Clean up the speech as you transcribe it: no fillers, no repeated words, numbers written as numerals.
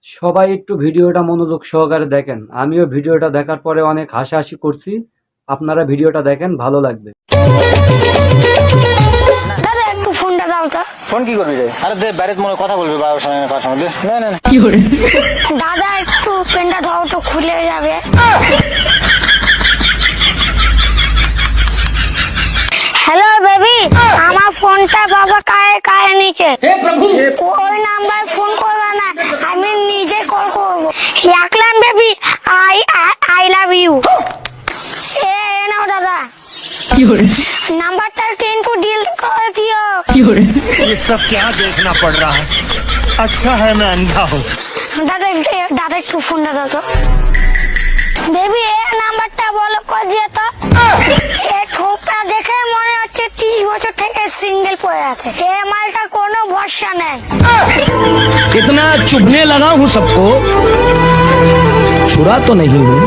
সবাই একটু ভিডিওটা মনোযোগ সহকারে দেখেন। আমিও ভিডিওটা দেখার পরে অনেক হাসাহাসি করছি। আপনারা ভিডিওটা দেখেন, ভালো লাগবে। দাদা একটু ফোনটা দাও তো। ফোন কি করবি রে? আরে দে, বাইরে মনে কথা বলবি বাবার সঙ্গে কার সঙ্গে, দে। না না না। দাদা একটু পেনটা দাও তো, খুলে যাবে। হ্যালো বেবি, আমার ফোনটা বাবা কায়ে নিচে। ওই নাম্বার ফোন করবে না, আমি নিজে কল করবো। রাখলাম বেবি, আই লাভ ইউ। এ নাও দাদা, নাম্বারটা কিন্তু ডিলিট করে দিও। ये सब क्या देखना पड़ रहा है। अच्छा है मैं अंधा हूँ। দাদা একটু ফোনটা দাও তো। বেবি এ নাম্বারটা বলো করে দিয়ে তো। এ ঠোকটা দেখে মনে হচ্ছে 30 বছর থেকে সিঙ্গেল পড়ে আছে। এ মালটা কোনো ভরসা নেই। इतना चुभने लगा हूँ सबको, छुरा तो नहीं हूँ।